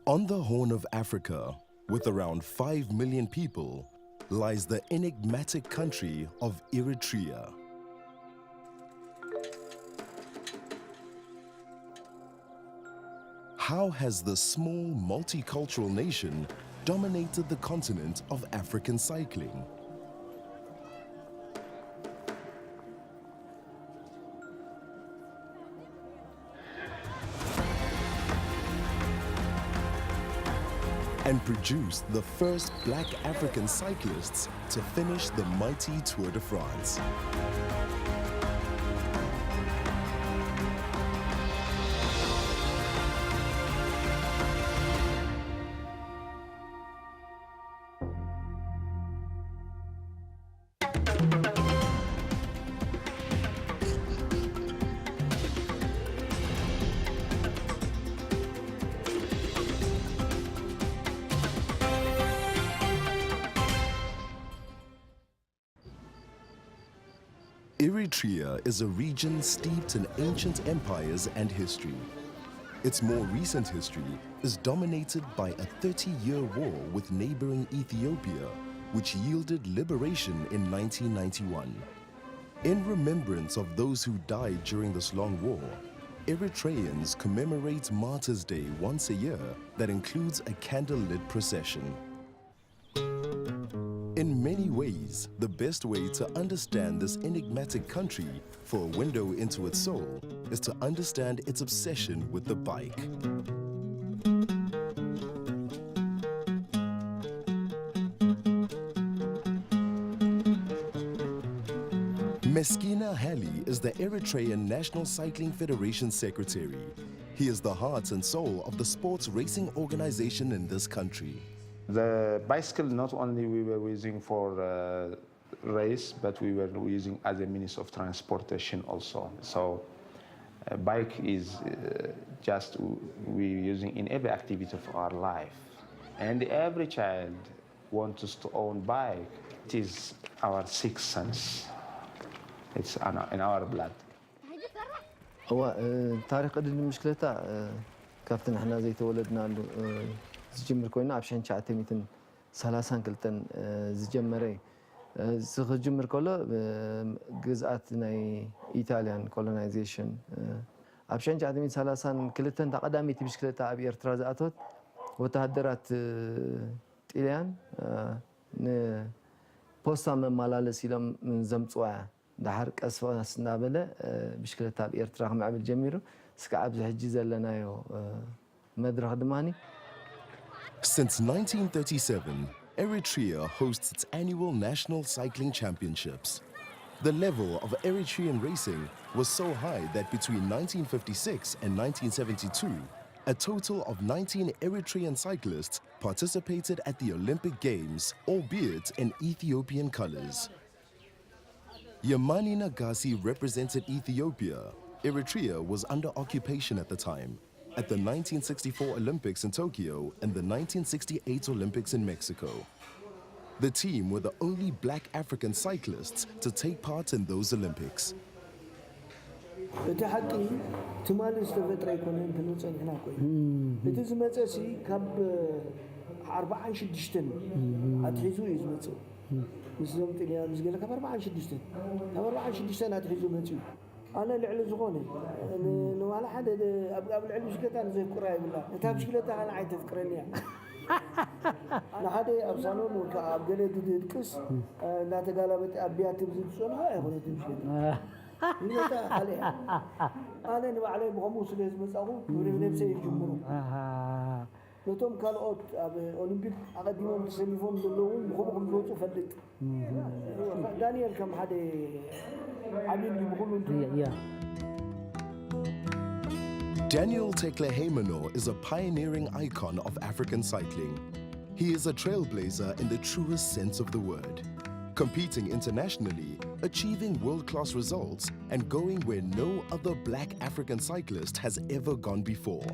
On the Horn of Africa, with around 5 million people, lies the enigmatic country of Eritrea. How has this small multicultural nation dominated the continent of African cycling? And produced the first black African cyclists to finish the mighty Tour de France. Eritrea is a region steeped in ancient empires and history. Its more recent history is dominated by a 30-year war with neighboring Ethiopia, which yielded liberation in 1991. In remembrance of those who died during this long war, Eritreans commemorate Martyrs' Day once a year that includes a candlelit procession. In many ways, the best way to understand this enigmatic country for a window into its soul is to understand its obsession with the bike. Meskina Hali is the Eritrean National Cycling Federation Secretary. He is the heart and soul of the sports racing organization in this country. The bicycle not only we were using for race, but we were using as a means of transportation also. So a bike is just we're using in every activity of our life. And every child wants to own bike. It is our sixth sense. It's in our blood. هو تاريخ قدم المشكلة كابتن احنا زي تولدنا زجمر كوينا عشان شعتميتن سلاسان كلتن زجمري زجمر كله جزءات ناي إيطاليان colonization عشان شعتميت سلاسان كلتن تقدمي تبشكلة أبي إرتراز أتوت وتهدرت إيليان ن بوستا من مالالس إلى من زمتوعة ده حرك أسفل السنابلة بشكلة أبي إرتراز مع بالجميرو سكعب زحجيز لنا يو مدرخ دماني. Since 1937, Eritrea hosts its annual national cycling championships. The level of Eritrean racing was so high that between 1956 and 1972, a total of 19 Eritrean cyclists participated at the Olympic Games, albeit in Ethiopian colors. Yamani Nagasi represented Ethiopia. Eritrea was under occupation at the time. At the 1964 Olympics in Tokyo and the 1968 Olympics in Mexico. The team were the only black African cyclists to take part in those Olympics. أنا اللي على زغوني إنه على حد قبل علم شكلته أنا زي كراي بالله أنت بشكلته أنا عايز تفكرني أنا هذا أبصانون وكأبدلة تدركس لا تقالبت أبيات بزيد صنها هاي هو تمشي ليه عليه أنا اللي عليه بغموس لازم أسأقول ورينا بسير جمهور نتوم كالوت أولمبيك أقدمهم تسلفون دلون بخبهم لوتو فلت دانيال كم هذا Daniel Teklehaimanot is a pioneering icon of African cycling. He is a trailblazer in the truest sense of the word, competing internationally, achieving world-class results, and going where no other black African cyclist has ever gone before.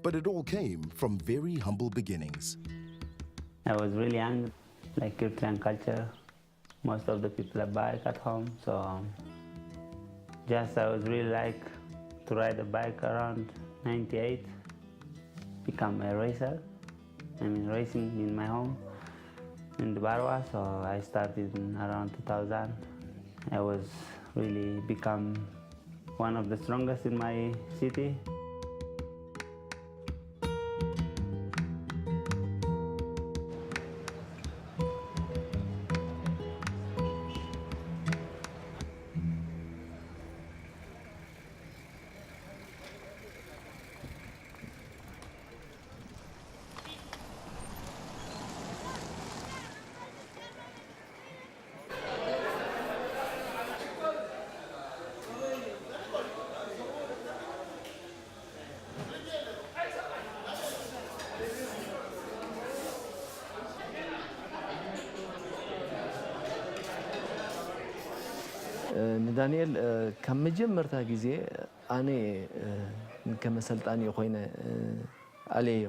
But it all came from very humble beginnings. I was really young, like Eritrean culture. Most of the people have bike at home, so I was really like to ride a bike around 98. become a racer. I mean, racing in my home in the Barwa. So I started in around 2000. I was really become one of the strongest in my city. ዳንኤል ከም መጀመርታ ግዜ ኣነ ከመሰልጣኒ ኮይነ ኣለዮ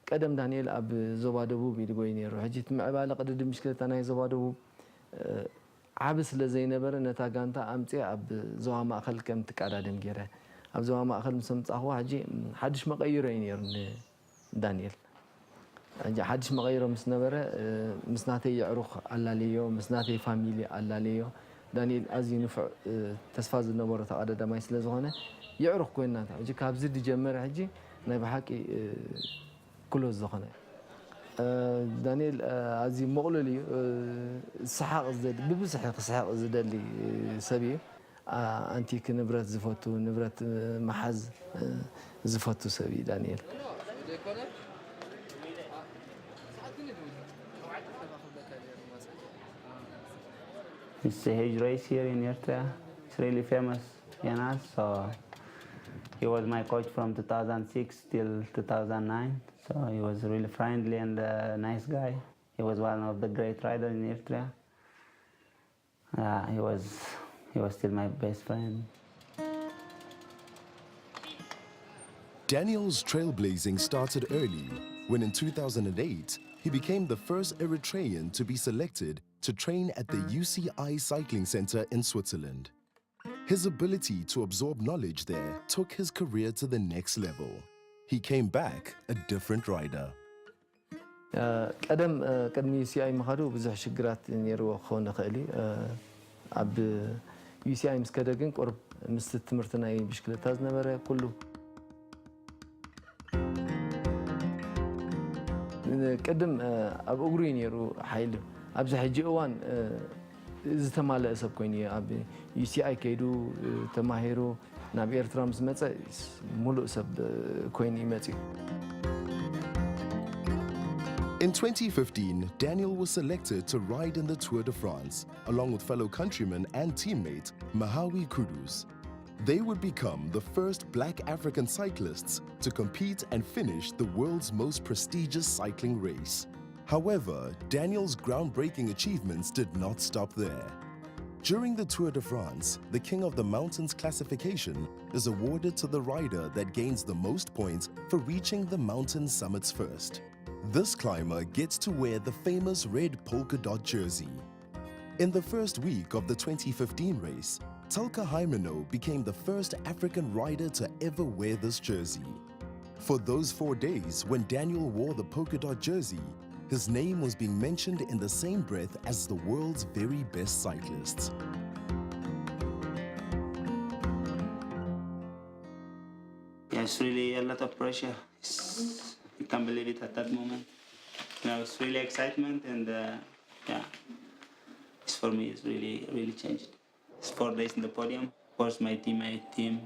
ቀደም ዳንኤል ኣብ ዞባ ደቡብ ይድጎይ ነይሩ ሕጂ ምዕባለ ቅድድም ብሽክለታ ናይ ዞባ ደቡብ ዓብ ስለ ዘይነበረ ነታ ጋንታ ኣምፂ ኣብ ዞባ ማእኸል ከም ትቀዳደም ገይረ ኣብ ዞባ ማእኸል ምስ ምፃኹ ሕጂ ሓድሽ መቐይሮ እዩ ነይሩ ዳንኤል ሕጂ ሓድሽ መቐይሮ ምስ ነበረ ምስ ናተይ ይዕሩኽ ኣላለዮ ምስ ናተይ ፋሚሊ ኣላለዮ ዳንኤል ኣዝዩ ንፉዕ ተስፋ ዝነበሮ ተቐዳዳማይ ስለ ዝኾነ ይዕሩኽ ኮይና ሕጂ ካብዚ ድጀመረ ሕጂ ናይ ብሓቂ ክሎዝ ዝኾነ ዳንኤል ኣዝዩ መቕሉል እዩ ሰሓቕ ዝደሊ ብብዝሒ ክስሕቕ ዝደሊ ሰብ እዩ ኣንቲክ ንብረት ዝፈቱ ንብረት መሓዝ ዝፈቱ ሰብ እዩ ዳንኤል It's a huge race here in Eritrea. It's really famous, you know. So he was my coach from 2006 till 2009. So he was really friendly and a nice guy. He was one of the great riders in Eritrea. He was still my best friend. Daniel's trailblazing started early when in 2008 he became the first Eritrean to be selected to train at the UCI Cycling Center in Switzerland. His ability to absorb knowledge there took his career to the next level. He came back a different rider. قدم UCI مخادو بزح شجرات نيرو خون خالي عب UCI مسكدقن قرب مستمرتنا بشكل تازنا برا كله قدم اب اغري نيرو حيل ابز حجي اوان زتماله اسب كويني اب UCI كيدو تماهيرو ناب ايرترا مسمص مولو اسب كويني مصي. In 2015, Daniel was selected to ride in the Tour de France along with fellow countryman and teammate Mahawi Kudus. They would become the first black African cyclists to compete and finish the world's most prestigious cycling race. However, Daniel's groundbreaking achievements did not stop there. During the Tour de France, the King of the Mountains classification is awarded to the rider that gains the most points for reaching the mountain summits first. This climber gets to wear the famous red polka dot jersey. In the first week of the 2015 race, Teklehaimanot became the first African rider to ever wear this jersey. For those 4 days when Daniel wore the polka dot jersey, his name was being mentioned in the same breath as the world's very best cyclists. Yeah, it's really a lot of pressure. You can't believe it at that moment. It's really excitement and yeah, it's for me, it's really changed. It's 4 days in the podium. Of course, my team,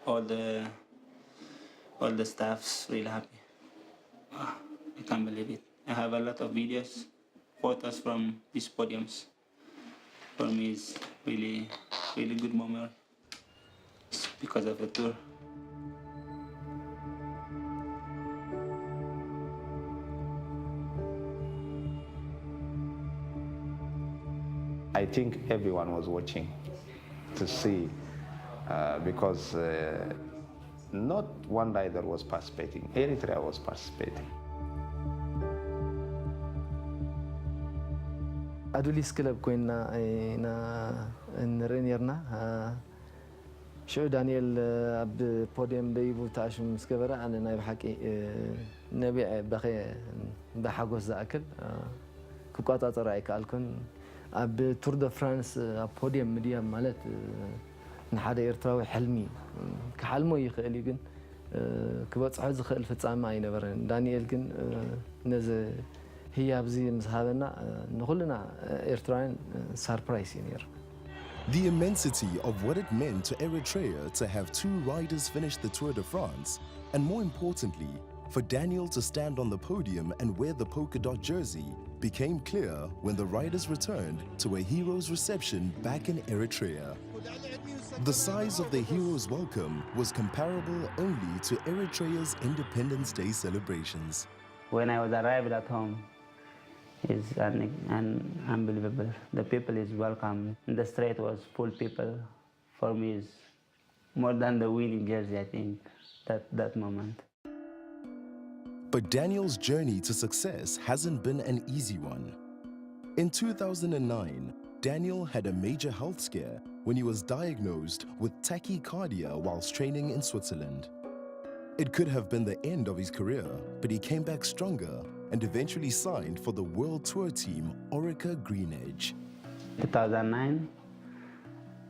all the staff's really happy. I can't believe it. I have a lot of videos, photos from these podiums. For me, it's really good memory. It's because of the tour. I think everyone was watching to see because not one rider was participating. Eritrea was participating. أدوليس كلب كوينا نرينيرنا شو دانيال ببوديوم ديبو تاشم مسكبرة أنا نايب حكي نبي بخي بحاجوز ذاكل كوكاتا ترى كالكون أب تور دو فرانس بوديوم مديا مالت نحدا إرتراوي حلمي كحلمه يخيل يجن كبت عايز خيل في التعامل معي نبرن دانيال جن نزه هي أبزي مزهابنا نقولنا إرتراين سربرايز ينير. The immensity of what it meant to Eritrea to have two riders finish the Tour de France, and more importantly, for Daniel to stand on the podium and wear the polka dot jersey, became clear when the riders returned to a hero's reception back in Eritrea. The size of the hero's welcome was comparable only to Eritrea's Independence Day celebrations. When I was arrived at home, it's unbelievable. The people is welcome. The street was full people. For me, is more than the winning jersey, I think, that moment. But Daniel's journey to success hasn't been an easy one. In 2009, Daniel had a major health scare when he was diagnosed with tachycardia whilst training in Switzerland. It could have been the end of his career, but he came back stronger and eventually signed for the World Tour team Orica Green Edge. 2009,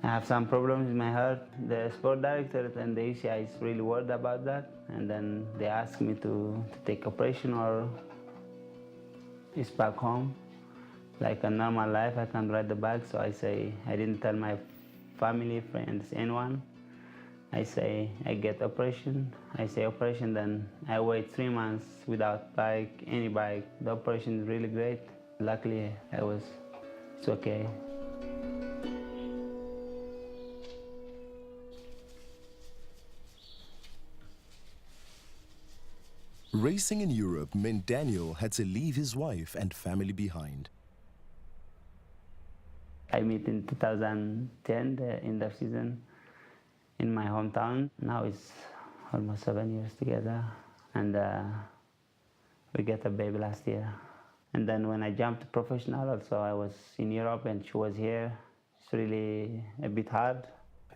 I have some problems with my heart. The sport director and the UCI is really worried about that, and then they asked me to take operation or is back home. Like a normal life, I can ride the bike, so I didn't tell my family, friends, anyone. I say I get operation. I say operation, then I wait 3 months without bike, any bike. The operation is really great. Luckily, it's okay. Racing in Europe meant Daniel had to leave his wife and family behind. I met in 2010, the end of season, in my hometown. Now it's almost 7 years together, and we got a baby last year. And then when I jumped professional also, I was in Europe and she was here. It's really a bit hard.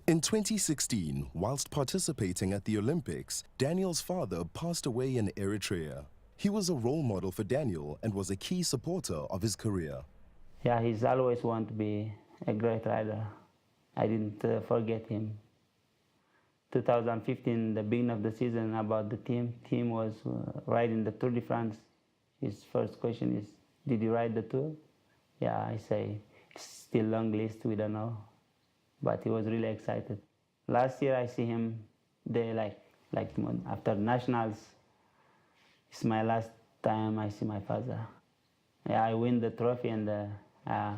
In 2016, whilst participating at the Olympics, Daniel's father passed away in Eritrea. He was a role model for Daniel and was a key supporter of his career. Yeah, he's always wanted to be a great rider. I didn't forget him. 2015, the beginning of the season, about the team was riding the Tour de France. His first question is, did you ride the Tour? Yeah, I say, it's still long list, we don't know. But he was really excited. Last year I see him there like after nationals. It's my last time I see my father. Yeah, I win the trophy and I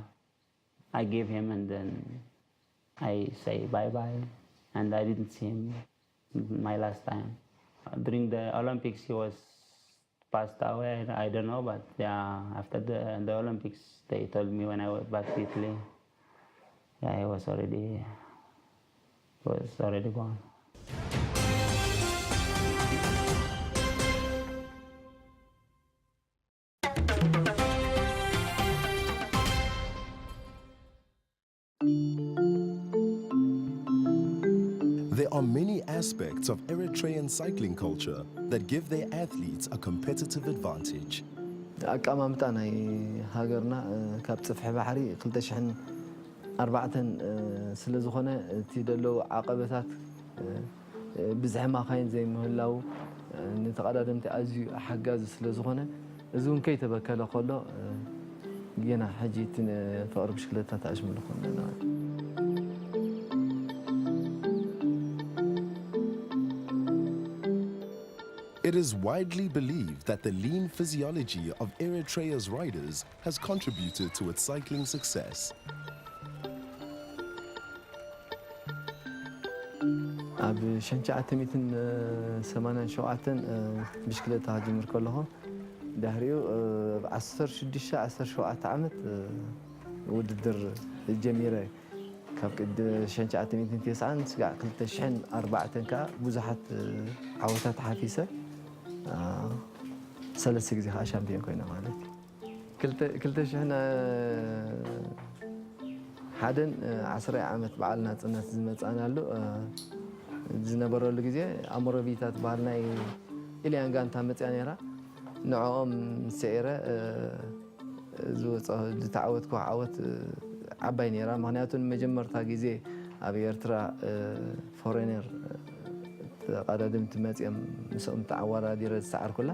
give him and then I say bye-bye. And I didn't see him my last time. During the Olympics he was passed away, I don't know, but yeah, after the Olympics they told me when I was back to Italy, yeah, he was already gone. There are many aspects of Eritrean cycling culture that give their athletes a competitive advantage. أقامة ناي هاجرنا كاب صفح بحري 2004 سلزخونة تيدلو عقبات بزحمة خاين زي مهلاو نتقدم تأزي حجاز سلزخونة زون كي تبكلا خلا جينا حاجة فقر بشكلتها تأجمل خلنا. It is widely believed that the lean physiology of Eritrea's riders has contributed to its cycling success. أب شنشعت ميتن سمانة شوعتن بشكلتها هجمر كلها دهريو 10 شوعت عمت وددر الجميرة كاب شنشعت ميتن 9 سقع كنت شحن 4 كا بزحت عوتات حفيسة ثلاث جزء شامبيون كنا مالتي كلتا شحنا ሓደን 10 ዓመት በዓል ናጽነት ዝመጻናሉ ዝነበረሉ ግዜ ኣሞረቢታት በዓል ናይ ኢልያን ጋንታ መጽያ ነራ ንዕኦም ሰዒረ ዝተዓወትኩ ዓወት ዓባይ ነራ ምክንያቱ መጀመርታ ግዜ ኣብ ኤርትራ ፎሬነር ተቀዳድምቲ መጽኦም ምስኦም ተዓዋዳዲረ ዝተዓርኩላ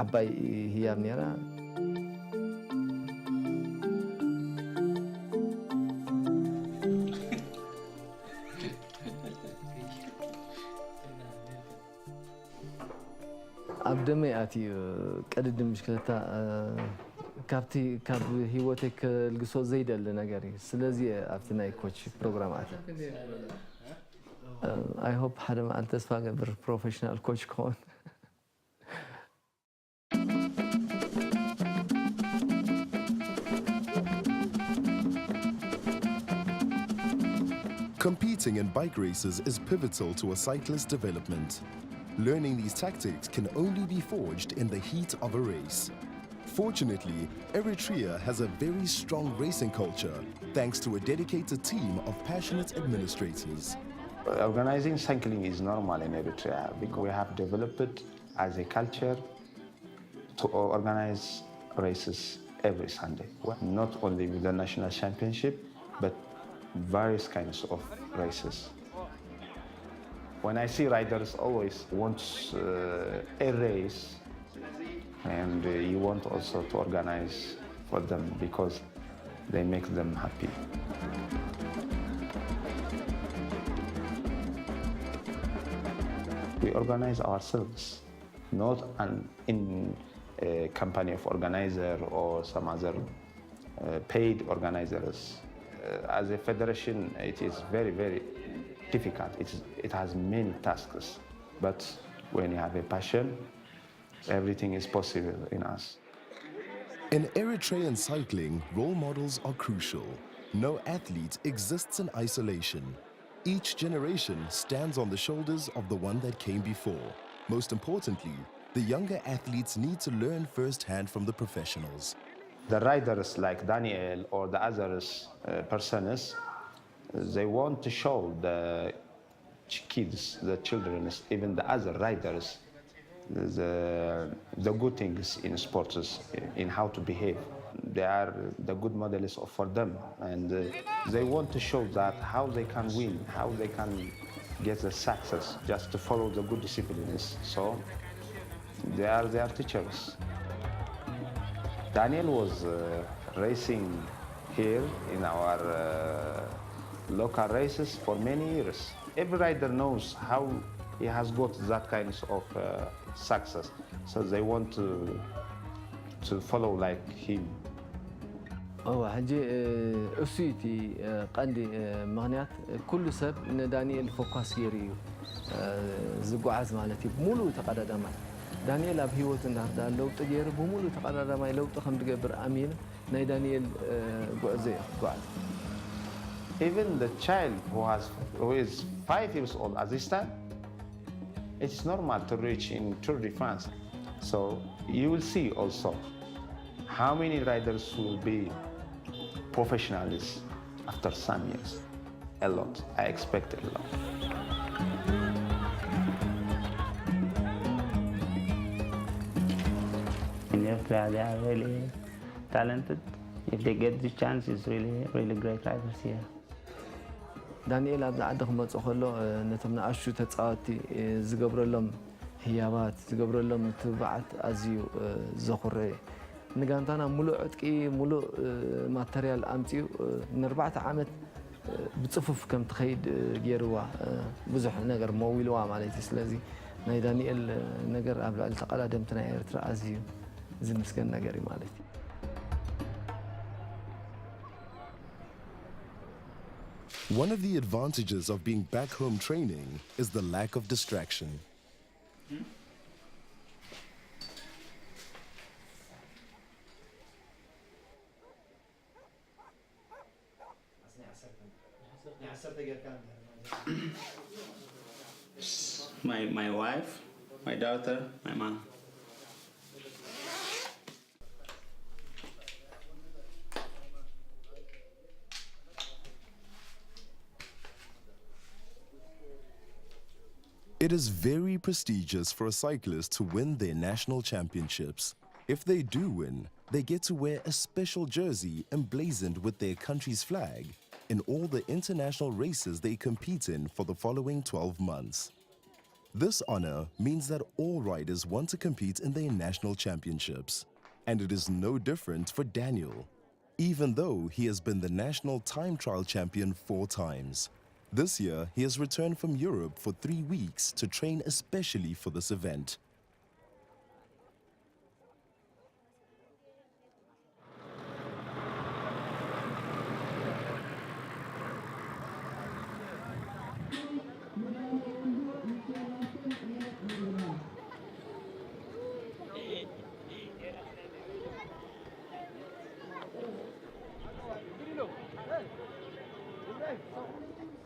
ዓባይ ህያብ ነራ ኣብ ደመይ ኣትዩ ቀድድም ምሽክለታ ካብቲ ካብ ህይወተይ ክልግሶ ዘይደሊ ነገር እዩ ስለዚ ኣብቲ ናይ ኮች ፕሮግራም ኣት I hope ሓደ መዓልቲ ተስፋ ገብር ፕሮፌሽናል ኮች ክኾን Competing in bike races is pivotal to a cyclist's development. Learning these tactics can only be forged in the heat of a race. Fortunately, Eritrea has a very strong racing culture thanks to a dedicated team of passionate administrators. Organizing cycling is normal in Eritrea because we have developed as a culture to organize races every Sunday. Not only with the national championship, but various kinds of races. When I see riders always want a race, and you want also to organize for them because they make them happy. We organize ourselves, not in a company of organizer or some other paid organizers. As a federation, it is very, very difficult. It has many tasks, but when you have a passion, everything is possible in us. In Eritrean cycling, role models are crucial. No athlete exists in isolation. Each generation stands on the shoulders of the one that came before. Most importantly, the younger athletes need to learn firsthand from the professionals. The riders like Daniel or the others persons, they want to show the kids, the children, even the other riders, the good things in sports, in how to behave. They are the good models for them, and they want to show that how they can win, how they can get the success, just to follow the good disciplines. So they are their teachers. Daniel was racing here in our local races for many years. Every rider knows how he has got that kind of success, so they want to follow like him. ሕጂ እሱይቲ ቀንዲ ምክንያት ኩሉ ሰብ ንዳንኤል ፎካስ ገይሩ እዩ ዝጓዓዝ ማለት እዩ ሙሉእ ተቀዳዳማይ ዳንኤል ኣብ ሂወት እንዳርዳ ለውጢ ገይሩ ብሙሉእ ተቀዳዳማይ ለውጢ ከም ዝገብር ኣሚን ናይ ዳንኤል ጉዕዞ እዩ ጉዓዝ Even the child who is 5 years old at this time, it's normal to reach in Tour de France. So you will see also how many riders will be professionals after some years. A lot. I expect a lot. In Eritrea, they are really talented. If they get the chance, it's really, really great riders here. ዳንኤል ኣብ ዓዲ ክመፅእ ከሎ ነቶም ንኣሹ ተፃወቲ ዝገብረሎም ህያባት ዝገብረሎም ትብዓት ኣዝዩ ዘኹረ ንጋንታና ሙሉእ ዕጥቂ ሙሉእ ማተርያል ኣምፅኡ ን4 ዓመት ብፅፉፍ ከም ትኸይድ ገይርዋ ብዙሕ ነገር መዊልዋ ማለት እዩ ስለዚ ናይ ዳንኤል ነገር ኣብ ልዕሊ ተቀዳደምቲ ናይ ኤርትራ ኣዝዩ ዝምስገን ነገር እዩ ማለት እዩ One of the advantages of being back home training is the lack of distraction. My wife, my daughter, my mom. It is very prestigious for a cyclist to win their national championships. If they do win, they get to wear a special jersey emblazoned with their country's flag in all the international races they compete in for the following 12 months. This honor means that all riders want to compete in their national championships. And it is no different for Daniel, even though he has been the national time trial champion 4 times. This year, he has returned from Europe for 3 weeks to train especially for this event.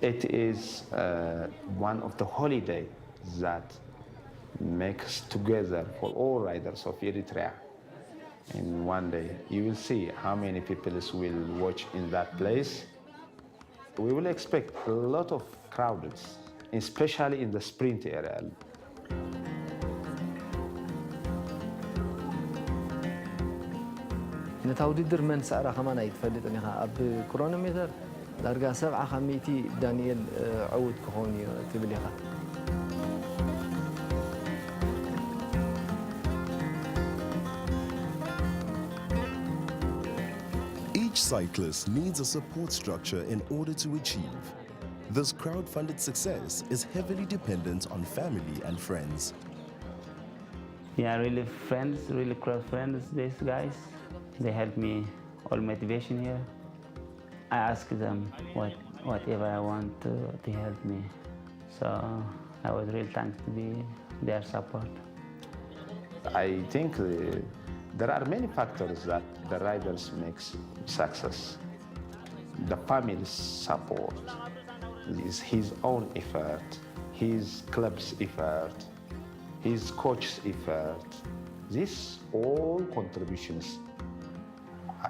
It is one of the holidays that makes together for all riders of Eritrea. In one day, you will see how many people will watch in that place. We will expect a lot of crowds, especially in the sprint area. نتا ودير من سعرها كمان يتفلت انها اب كرونومتر لارجا 700 دانيال عود كهوني تبليها. Each cyclist needs a support structure in order to achieve. This crowd-funded success is heavily dependent on family and friends. Yeah, really friends, really close friends, these guys. They help me all motivation here. I ask them whatever I want to help me. So I was really thankful to be their support. I think there are many factors that the riders makes success. The family's support, his own effort, his club's effort, his coach's effort. These all contributions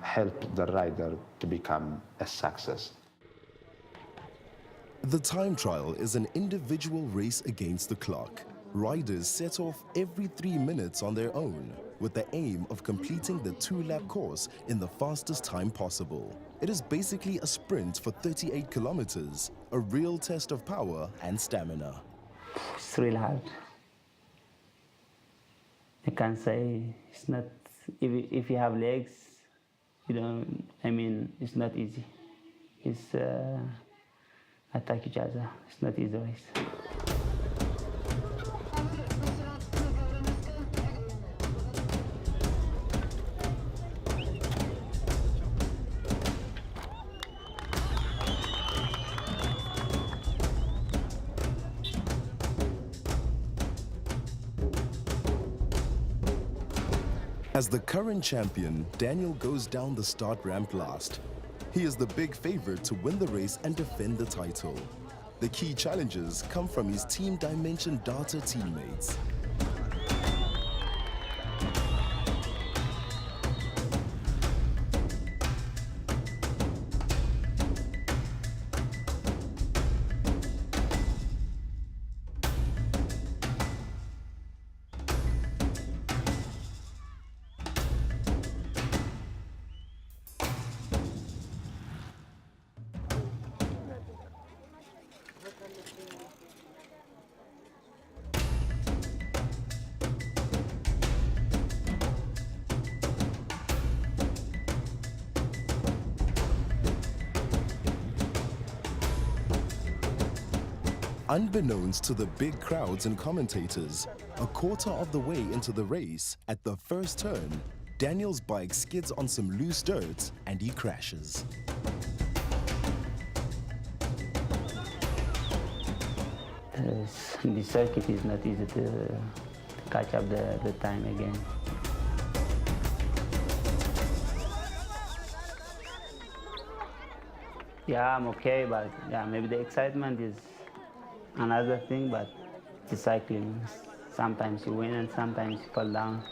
help the rider to become a success. The time trial is an individual race against the clock. Riders set off every 3 minutes on their own with the aim of completing the 2-lap course in the fastest time possible. It is basically a sprint for 38 kilometers, a real test of power and stamina. It's really hard. I can't say it's not, if you have legs, it's not easy. It's attack each other. It's not easy race. As the current champion, Daniel goes down the start ramp last. He is the big favorite to win the race and defend the title. The key challenges come from his Team Dimension Data teammates. Unbeknownst to the big crowds and commentators, a quarter of the way into the race, at the first turn, Daniel's bike skids on some loose dirt and he crashes. The circuit is not easy to catch up the time again. Yeah, I'm okay, but yeah, maybe the excitement is another thing, but the cycling, sometimes you win and sometimes you fall down.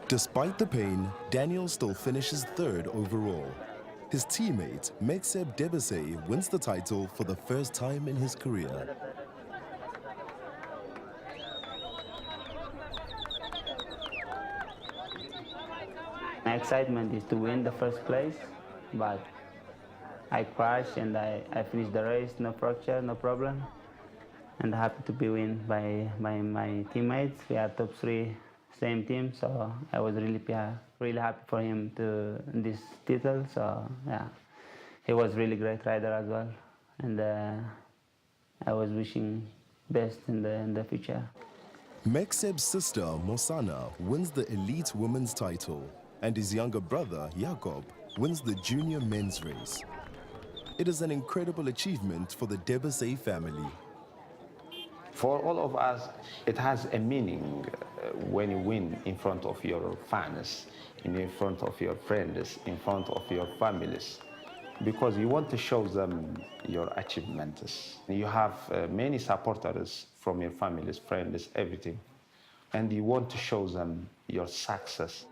Despite the pain, Daniel still finishes third overall. His teammate, Mekseb Debesay, wins the title for the first time in his career. My excitement is to win the first place, but I crashed and I finished the race, no fracture, no problem. And happy to be won by my teammates. We are top 3, same team, so I was really happy for him to this title. So yeah, he was really great rider as well, and I was wishing best in the future. Mekseb's sister, Mosana, wins the elite women's title, and his younger brother, Jakob, wins the junior men's race. It is an incredible achievement for the Debesay family. For all of us, it has a meaning when you win in front of your fans, in front of your friends, in front of your families, because you want to show them your achievements. You have many supporters from your families, friends, everything, and you want to show them your success.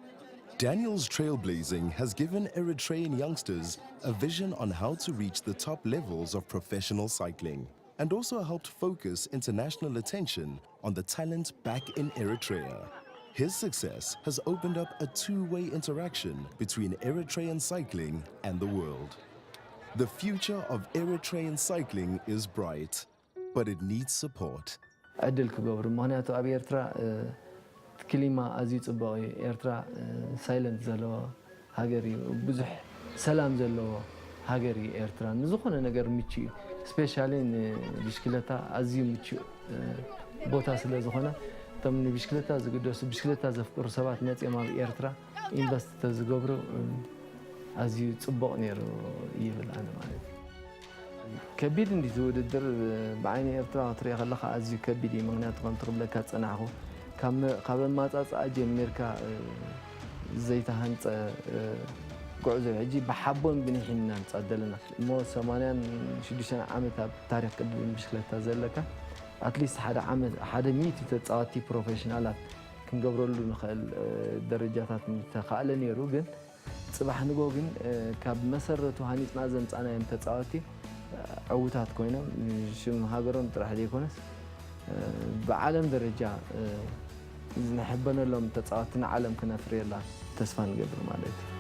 Daniel's trailblazing has given Eritrean youngsters a vision on how to reach the top levels of professional cycling, and also helped focus international attention on the talent back in Eritrea. His success has opened up a two-way interaction between Eritrean cycling and the world. The future of Eritrean cycling is bright, but it needs support. ዕድል ክገብሩ ምክንያቱ ኣብ ኤርትራ ክሊማ ኣዝዩ ጽቡቕ እዩ ኤርትራ ሳይለንት ዘለዎ ሃገር እዩ ብዙሕ ሰላም ዘለዎ ሃገር እዩ ኤርትራ ንዝኾነ ነገር ምቹ እዩ ስፔሻሊ ንብሽክለታ ኣዝዩ ምቹ ቦታ ስለ ዝኾነ እቶም ንብሽክለታ ዝግደሱ ብሽክለታ ዘፍቅሩ ሰባት መፅኦም ኣብ ኤርትራ ኢንቨስት ተዝገብሩ ኣዝዩ ጽቡቕ ነይሩ ይብል ኣነ ማለት እዩ ከቢድ እንዲ ዝውድድር ብዓይኒ ኤርትራ ክትሪኦ ከለኻ ኣዝዩ ከቢድ እዩ ምክንያቱ ከምቲ ክብለካ ፀናሕኹ ካብ ኣማፃፅኣ ጀሚርካ ዘይተሃንፀ ጉዕዞ ሕጂ ብሓቦን ብኒሒና ንፃድ ዘለና እሞ 86 ዓመት ኣብ ታሪክ ቅድም ብሽክለታ ዘለካ ኣትሊስት ሓደ 100 ተፃዋቲ ፕሮፌሽናላት ክንገብረሉ ንኽእል ደረጃታት ተኻእለ ነይሩ ግን ፅባሕ ንጎ ግን ካብ መሰረቱ ሃኒፅና ዘምፃናዮም ተፃዋቲ ዕውታት ኮይኖም ሽም ሃገሮም ጥራሕ ዘይኮነስ ብዓለም ደረጃ ዝንሕበነሎም ተፃዋቲ ንዓለም ክነፍርየላ ተስፋ ንገብር ማለት እዩ